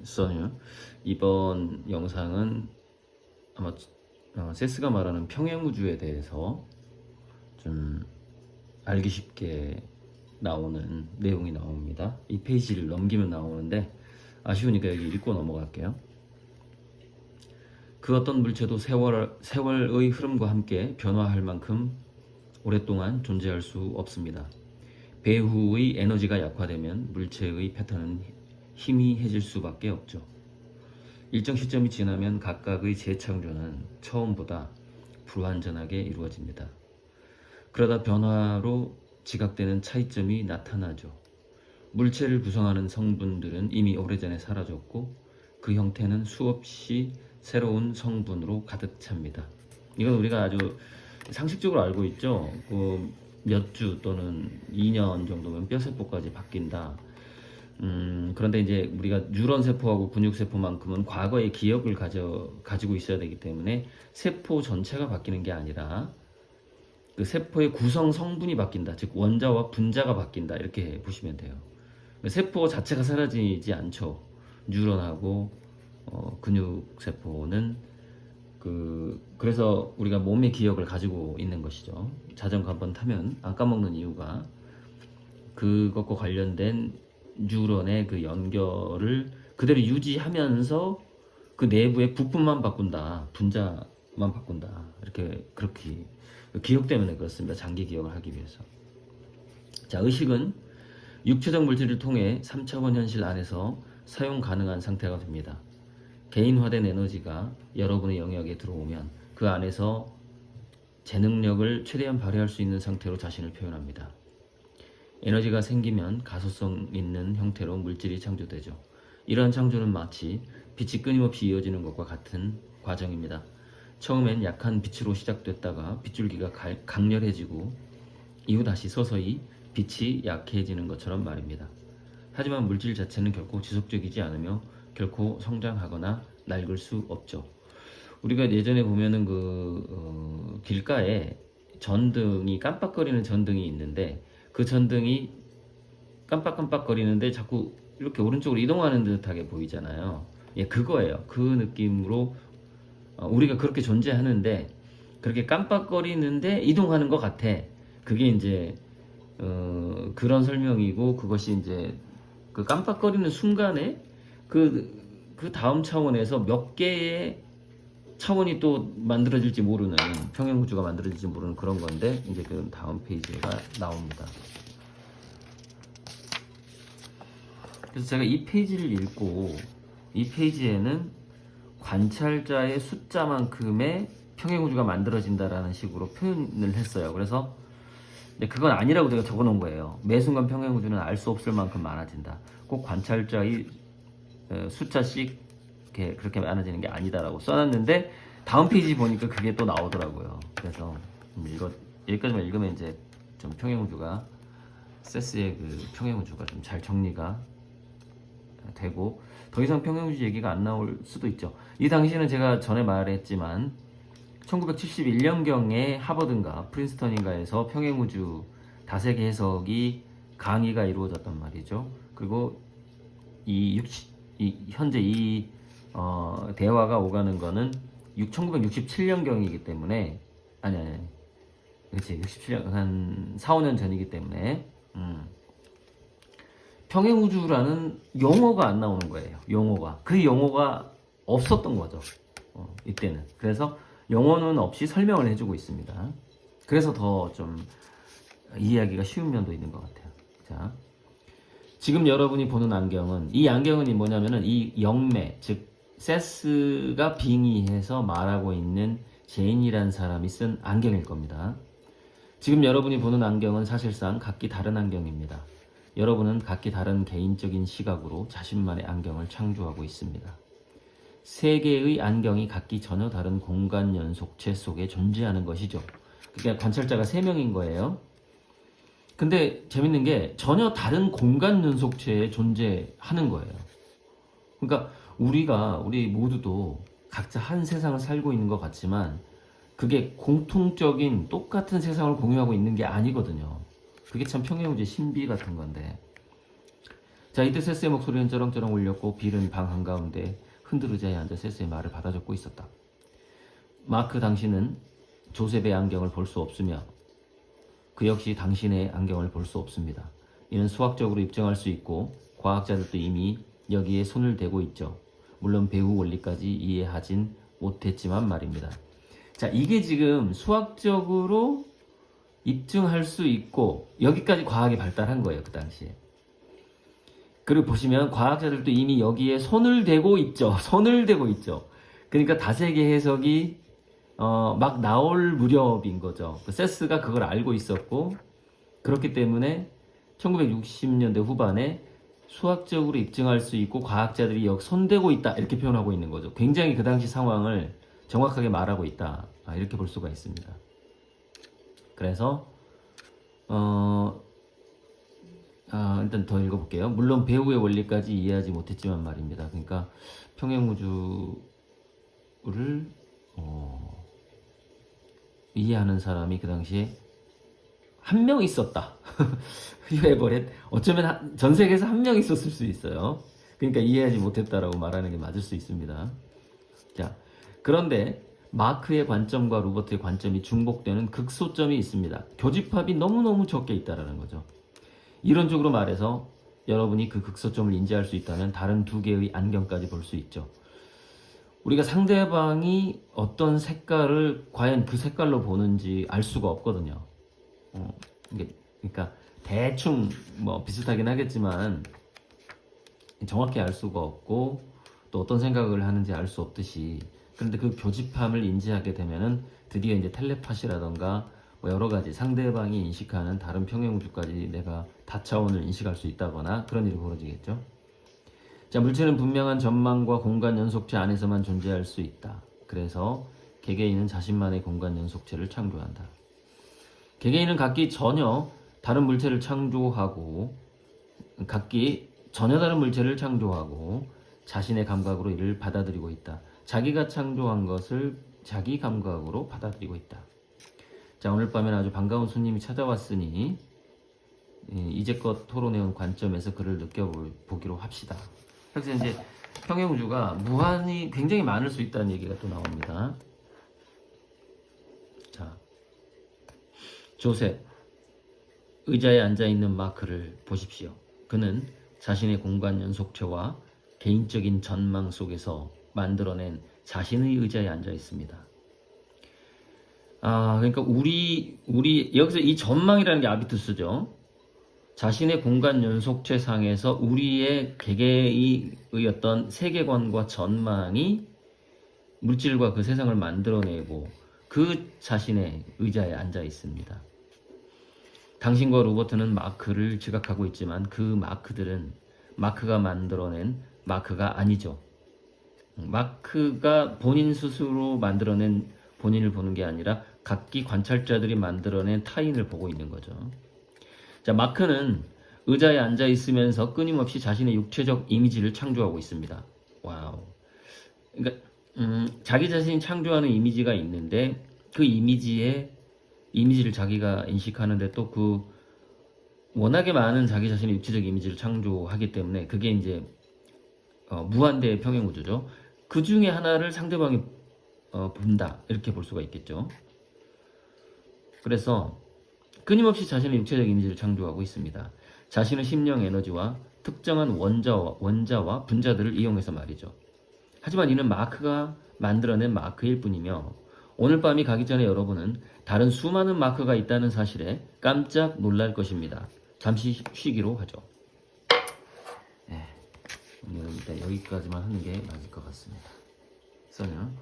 써뉴. 이번 영상은 아마 세스가 말하는 평행우주에 대해서 좀 알기 쉽게 나오는 내용이 나옵니다. 이 페이지를 넘기면 나오는데 아쉬우니까 여기 읽고 넘어갈게요. 그 어떤 물체도 세월의 흐름과 함께 변화할 만큼 오랫동안 존재할 수 없습니다. 배후의 에너지가 약화되면 물체의 패턴은 희미해질 수밖에 없죠. 일정 시점이 지나면 각각의 재창조는 처음보다 불완전하게 이루어집니다. 그러다 변화로 지각되는 차이점이 나타나죠. 물체를 구성하는 성분들은 이미 오래전에 사라졌고 그 형태는 수없이 새로운 성분으로 가득 찹니다. 이건 우리가 아주 상식적으로 알고 있죠. 몇 주 또는 2년 정도면 뼈세포까지 바뀐다. 그런데 이제 우리가 뉴런 세포하고 근육 세포만큼은 과거의 기억을 가지고 있어야 되기 때문에 세포 전체가 바뀌는 게 아니라 그 세포의 구성 성분이 바뀐다. 즉 원자와 분자가 바뀐다. 이렇게 보시면 돼요. 세포 자체가 사라지지 않죠. 뉴런하고 근육 세포는 그래서 우리가 몸의 기억을 가지고 있는 것이죠. 자전거 한번 타면 안 까먹는 이유가 그것과 관련된 뉴런의 그 연결을 그대로 유지하면서 그 내부의 부품만 바꾼다, 분자만 바꾼다. 그렇게 기억 때문에 그렇습니다. 장기 기억을 하기 위해서. 자, 의식은 육체적 물질을 통해 3차원 현실 안에서 사용 가능한 상태가 됩니다. 개인화된 에너지가 여러분의 영역에 들어오면 그 안에서 제 능력을 최대한 발휘할 수 있는 상태로 자신을 표현합니다. 에너지가 생기면 가소성 있는 형태로 물질이 창조되죠. 이러한 창조는 마치 빛이 끊임없이 이어지는 것과 같은 과정입니다. 처음엔 약한 빛으로 시작됐다가 빗줄기가 강렬해지고 이후 다시 서서히 빛이 약해지는 것처럼 말입니다. 하지만 물질 자체는 결코 지속적이지 않으며 결코 성장하거나 낡을 수 없죠. 우리가 예전에 보면은 길가에 전등이 깜빡거리는 전등이 있는데 그 전등이 깜빡깜빡거리는데 자꾸 이렇게 오른쪽으로 이동하는 듯하게 보이잖아요. 예, 그거예요. 그 느낌으로 우리가 그렇게 존재하는데 그렇게 깜빡거리는데 이동하는 것 같아. 그게 이제 그런 설명이고 그것이 이제 그 깜빡거리는 순간에 그 다음 차원에서 몇 개의 차원이 또 만들어질지 모르는 평행우주가 만들어질지 모르는 그런 건데 이제 그 다음 페이지가 나옵니다. 그래서 제가 이 페이지를 읽고 이 페이지에는 관찰자의 숫자만큼의 평행우주가 만들어진다라는 식으로 표현을 했어요. 그래서 그건 아니라고 제가 적어 놓은 거예요. 매 순간 평행우주는 알 수 없을 만큼 많아진다. 꼭 관찰자의 숫자씩 그렇게 많아지는 게 아니다라고 써놨는데 다음 페이지 보니까 그게 또 나오더라고요. 그래서 여기까지만 읽으면 이제 좀 평행우주가 세스의 그 평행우주가 좀 잘 정리가 되고 더 이상 평행우주 얘기가 안 나올 수도 있죠. 이 당시에는 제가 전에 말했지만 1971년경에 하버드인가 프린스턴인가에서 평행우주 다세계 해석이 강의가 이루어졌단 말이죠. 그리고 현재 대화가 오가는 거는 1967년경이기 때문에 그렇지 67년 한 4, 5년 전이기 때문에 평행우주라는 용어가 안 나오는 거예요. 그 용어가 없었던 거죠. 이때는. 그래서 용어는 없이 설명을 해주고 있습니다. 그래서 더 좀 이해하기가 쉬운 면도 있는 것 같아요. 자, 지금 여러분이 보는 안경은 이 안경은 뭐냐면은 이 영매 즉 세스가 빙의해서 말하고 있는 제인이라는 사람이 쓴 안경일 겁니다. 지금 여러분이 보는 안경은 사실상 각기 다른 안경입니다. 여러분은 각기 다른 개인적인 시각으로 자신만의 안경을 창조하고 있습니다. 세 개의 안경이 각기 전혀 다른 공간 연속체 속에 존재하는 것이죠. 그러니까 관찰자가 3명인 거예요. 근데 재밌는 게 전혀 다른 공간 연속체에 존재하는 거예요. 그러니까 우리 모두도 각자 한 세상을 살고 있는 것 같지만 그게 공통적인 똑같은 세상을 공유하고 있는 게 아니거든요. 그게 참 평행우주의 신비 같은 건데 자, 이때 세스의 목소리는 쩌렁쩌렁 울렸고 빌은 방 한가운데 흔들 의자에 앉아 세스의 말을 받아 적고 있었다. 마크 당신은 조셉의 안경을 볼 수 없으며 그 역시 당신의 안경을 볼 수 없습니다. 이는 수학적으로 입증할 수 있고 과학자들도 이미 여기에 손을 대고 있죠. 물론 배후 원리까지 이해하진 못했지만 말입니다. 자, 이게 지금 수학적으로 입증할 수 있고 여기까지 과학이 발달한 거예요. 그 당시에. 그리고 보시면 과학자들도 이미 여기에 손을 대고 있죠. 손을 대고 있죠. 그러니까 다세계 해석이 막 나올 무렵인 거죠. 세스가 그걸 알고 있었고 그렇기 때문에 1960년대 후반에 수학적으로 입증할 수 있고 과학자들이 여기 손대고 있다 이렇게 표현하고 있는 거죠. 굉장히 그 당시 상황을 정확하게 말하고 있다 이렇게 볼 수가 있습니다. 그래서 일단 더 읽어볼게요. 물론 배우의 원리까지 이해하지 못했지만 말입니다. 그러니까 평행우주를 이해하는 사람이 그 당시에 한 명 있었다. 에버렛 어쩌면 전 세계에서 한 명 있었을 수 있어요. 그러니까 이해하지 못했다라고 말하는 게 맞을 수 있습니다. 자, 그런데 마크의 관점과 루버트의 관점이 중복되는 극소점이 있습니다. 교집합이 너무너무 적게 있다라는 거죠. 이론적으로 말해서 여러분이 그 극소점을 인지할 수 있다면 다른 두 개의 안경까지 볼 수 있죠. 우리가 상대방이 어떤 색깔을 과연 그 색깔로 보는지 알 수가 없거든요. 그러니까 대충 뭐 비슷하긴 하겠지만 정확히 알 수가 없고 또 어떤 생각을 하는지 알 수 없듯이, 그런데 그 교집합을 인지하게 되면은 드디어 이제 텔레파시라던가 뭐 여러 가지 상대방이 인식하는 다른 평행우주까지 내가 다차원을 인식할 수 있다거나 그런 일이 벌어지겠죠. 자, 물체는 분명한 전망과 공간 연속체 안에서만 존재할 수 있다. 그래서 개개인은 자신만의 공간 연속체를 창조한다. 개개인은 각기 전혀 다른 물체를 창조하고 자신의 감각으로 이를 받아들이고 있다. 자기가 창조한 것을 자기 감각으로 받아들이고 있다. 자, 오늘 밤에는 아주 반가운 손님이 찾아왔으니 이제껏 토론해온 관점에서 그를 느껴보기로 합시다. 그래서 이제 평행우주가 무한히 굉장히 많을 수 있다는 얘기가 또 나옵니다. 자, 조셉, 의자에 앉아있는 마크를 보십시오. 그는 자신의 공간 연속체와 개인적인 전망 속에서 만들어낸 자신의 의자에 앉아 있습니다. 그러니까 우리 여기서 이 전망이라는 게 아비투스죠. 자신의 공간 연속체 상에서 우리의 개개의 어떤 세계관과 전망이 물질과 그 세상을 만들어내고 그 자신의 의자에 앉아 있습니다. 당신과 로버트는 마크를 지각하고 있지만 그 마크들은 마크가 만들어낸 마크가 아니죠. 마크가 본인 스스로 만들어낸 본인을 보는 게 아니라 각기 관찰자들이 만들어낸 타인을 보고 있는 거죠. 자, 마크는 의자에 앉아 있으면서 끊임없이 자신의 육체적 이미지를 창조하고 있습니다. 와우. 그러니까 자기 자신이 창조하는 이미지가 있는데 그 이미지를 자기가 인식하는데 또 그 워낙에 많은 자기 자신의 육체적 이미지를 창조하기 때문에 그게 이제 무한대의 평행우주죠. 그 중에 하나를 상대방이 본다 이렇게 볼 수가 있겠죠. 그래서 끊임없이 자신의 육체적 이미지를 창조하고 있습니다. 자신의 심령 에너지와 특정한 원자와 분자들을 이용해서 말이죠. 하지만 이는 마크가 만들어낸 마크일 뿐이며 오늘 밤이 가기 전에 여러분은 다른 수많은 마크가 있다는 사실에 깜짝 놀랄 것입니다. 잠시 쉬기로 하죠. 오늘은 일단 여기까지만 하는 게 맞을 것 같습니다. 써요.